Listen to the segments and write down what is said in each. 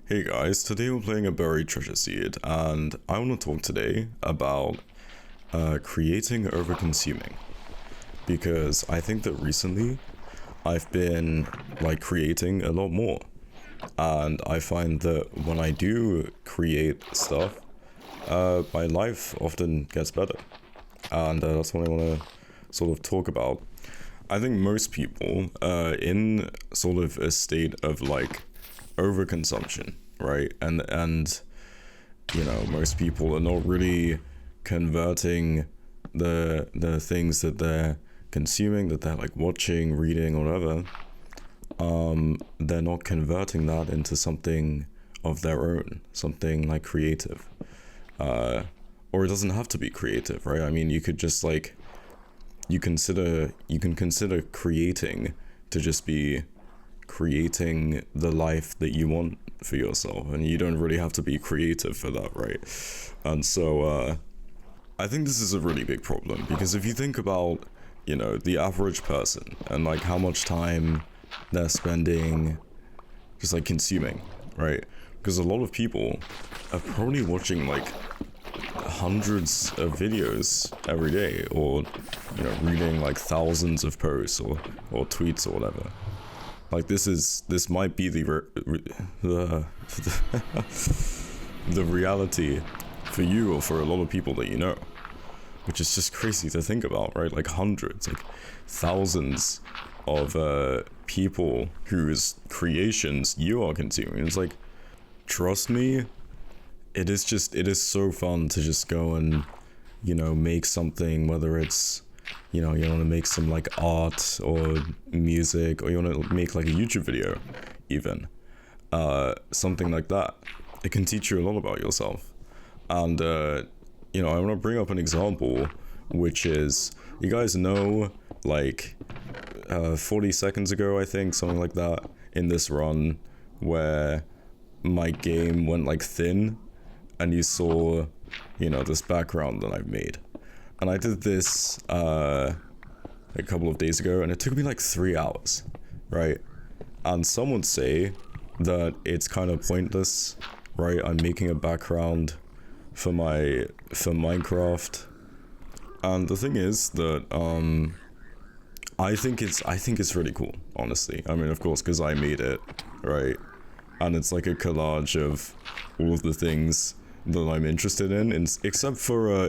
Hey guys, today we're playing a buried treasure seed, and I want to talk today about creating over consuming, because I think that recently I've been like creating a lot more, and I find that when I do create stuff, my life often gets better, and that's what I want to sort of talk about. I think most people in sort of a state of like overconsumption, right? And you know, most people are not really converting the things that they're consuming, that they're like watching, reading, or whatever. They're not converting that into something of their own, something like creative. Or it doesn't have to be creative, right? I mean, you could just like you can consider creating to just be creating the life that you want for yourself, and you don't really have to be creative for that, right? And so I think this is a really big problem, because if you think about, you know, the average person and like how much time they're spending just like consuming, right? Because a lot of people are probably watching like hundreds of videos every day, or you know, reading like thousands of posts or tweets or whatever. Like this might be the the reality for you or for a lot of people that you know, which is just crazy to think about, right? Like hundreds, like thousands of people whose creations you are consuming. It's like, trust me, it is so fun to just go and, you know, make something, whether it's, you know, you want to make some like art or music, or you want to make like a YouTube video even, something like that. It can teach you a lot about yourself. And you know, I want to bring up an example, which is, you guys know, like 40 seconds ago, I think, something like that, in this run where my game went like thin, and you saw, you know, this background that I've made. And I did this a couple of days ago, and it took me like 3 hours, right? And some would say that it's kind of pointless, right? I'm making a background for Minecraft. And the thing is that I think it's really cool, honestly. I mean, of course, because I made it, right? And it's like a collage of all of the things that I'm interested in, except for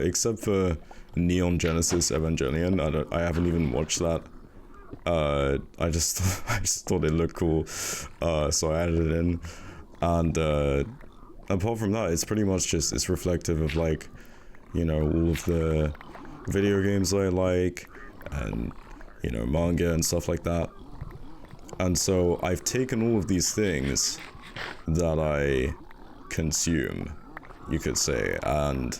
Neon Genesis Evangelion. I haven't even watched that. I just thought it looked cool, so I added it in. And apart from that, it's pretty much just, it's reflective of like, you know, all of the video games I like, and you know, manga and stuff like that. And so I've taken all of these things that I consume, you could say, and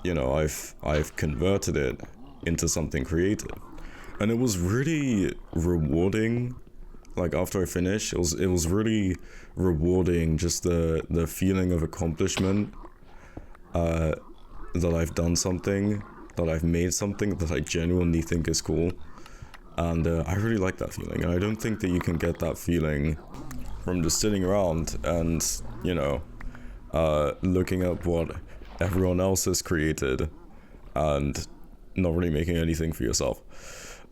you know, I've converted it into something creative. And it was really rewarding. Like after I finished, it was really rewarding, just the feeling of accomplishment, that I've done something, that I've made something that I genuinely think is cool. And I really like that feeling, and I don't think that you can get that feeling from just sitting around and, you know, looking up what everyone else has created and not really making anything for yourself.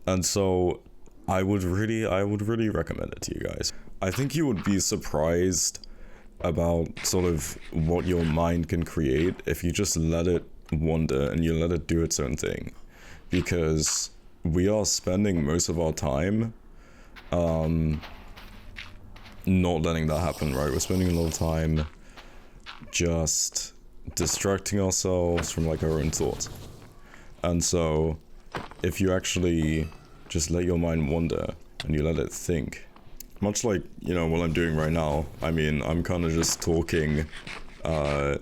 And so I would really recommend it to you guys. I think you would be surprised about sort of what your mind can create if you just let it wander and you let it do its own thing. Because we are spending most of our time not letting that happen, right? We're spending a lot of time just distracting ourselves from like our own thoughts. And so if you actually just let your mind wander and you let it think, much like, you know, what I'm doing right now. I mean, I'm kind of just talking. I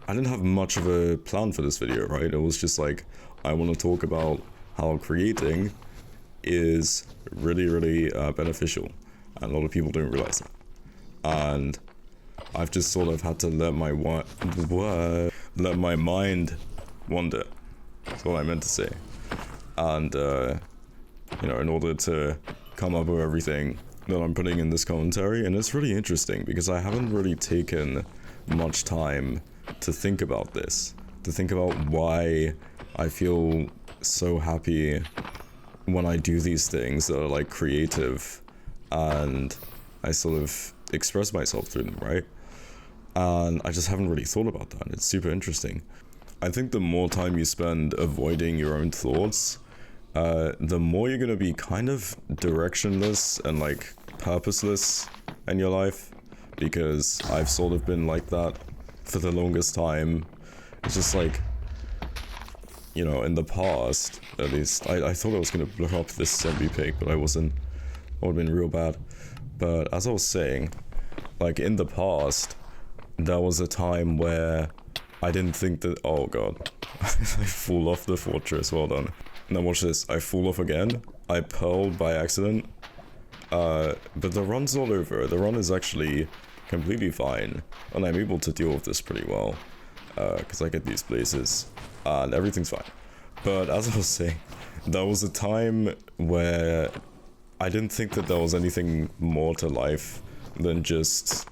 didn't have much of a plan for this video, right? It was just like, I want to talk about how creating is really beneficial, and a lot of people don't realize that. And I've just sort of had to let my mind wander. That's what I meant to say. And you know, in order to come up with everything that I'm putting in this commentary, and it's really interesting because I haven't really taken much time to think about this, to think about why I feel so happy when I do these things that are like creative and I sort of express myself through them, right? And I just haven't really thought about that. It's super interesting. I think the more time you spend avoiding your own thoughts, the more you're gonna be kind of directionless and like purposeless in your life, because I've sort of been like that for the longest time. It's just like, you know, in the past, at least, I thought I was gonna blow up this zombie pig, but I wasn't. That would've been real bad. But as I was saying, like in the past, there was a time where I didn't think that, oh god, I fall off the fortress, well done. Now watch this, I fall off again, I pearled by accident, but the run's not over. The run is actually completely fine, and I'm able to deal with this pretty well, because I get these places, and everything's fine. But as I was saying, there was a time where I didn't think that there was anything more to life than just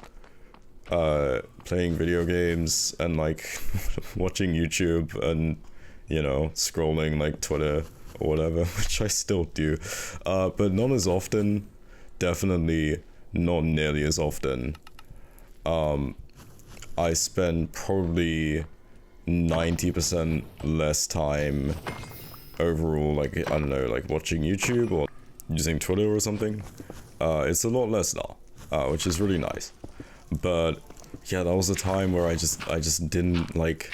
playing video games and like watching YouTube and, you know, scrolling like Twitter or whatever, which I still do, but not as often. Definitely not nearly as often. I spend probably 90% less time overall, like, I don't know, like watching YouTube or using Twitter or something. It's a lot less now, which is really nice. But yeah, that was a time where I just didn't like,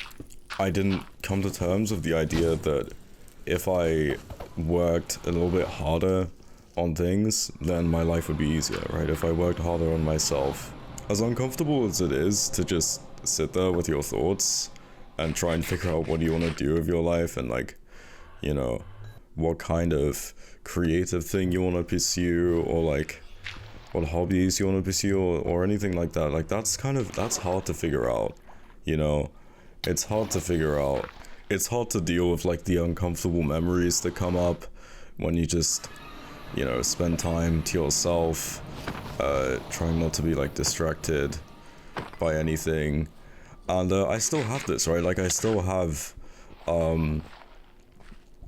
I didn't come to terms with the idea that if I worked a little bit harder on things, then my life would be easier, right? If I worked harder on myself. As uncomfortable as it is to just sit there with your thoughts and try and figure out what you want to do with your life, and like, you know, what kind of creative thing you want to pursue, or like what hobbies you want to pursue, or anything like that. Like that's hard to figure out, you know. It's hard to figure out. It's hard to deal with like the uncomfortable memories that come up when you just, you know, spend time to yourself, trying not to be like distracted by anything. And I still have this, right? Like I still have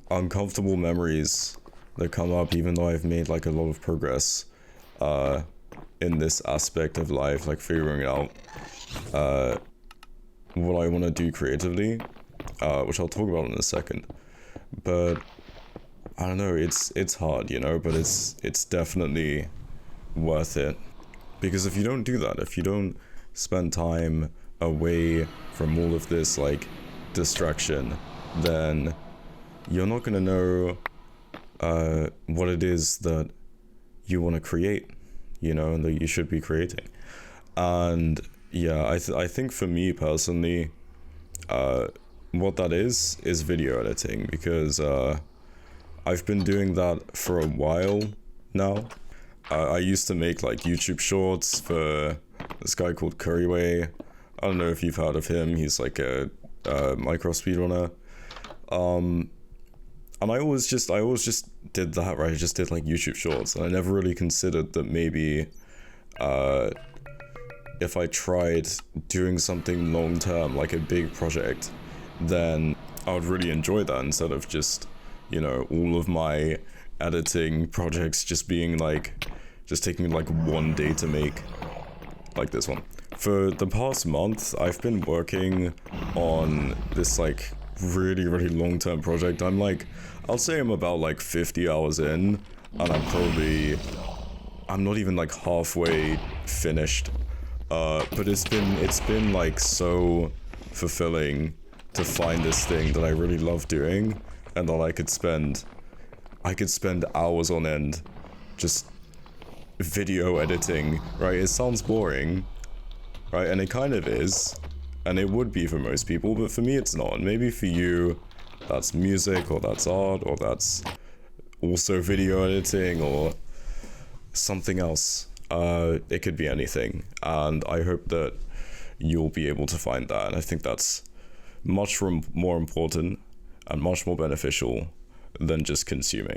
uncomfortable memories that come up, even though I've made like a lot of progress in this aspect of life, like figuring out what I want to do creatively, which I'll talk about in a second. But I don't know, it's hard, you know, but it's definitely worth it. Because if you don't do that, if you don't spend time away from all of this like distraction, then you're not gonna know what it is that you want to create, you know, and that you should be creating. And yeah, I think for me personally, what that is video editing, because I've been doing that for a while now. I used to make like YouTube shorts for this guy called Curryway. I don't know if you've heard of him. He's like a micro speedrunner. And I always just did that, right? I just did like YouTube shorts, and I never really considered that maybe if I tried doing something long term, like a big project, then I would really enjoy that, instead of just, you know, all of my editing projects just being like, just taking like one day to make, like this one. For the past month, I've been working on this like really long-term project. I'll say I'm about like 50 hours in, and I'm not even like halfway finished. But it's been like so fulfilling to find this thing that I really love doing, and that I could spend hours on end just video editing, right? It sounds boring, right? And it kind of is, and it would be for most people, but for me it's not. And maybe for you, that's music, or that's art, or that's also video editing, or something else. It could be anything, and I hope that you'll be able to find that. And I think that's much more important and much more beneficial than just consuming.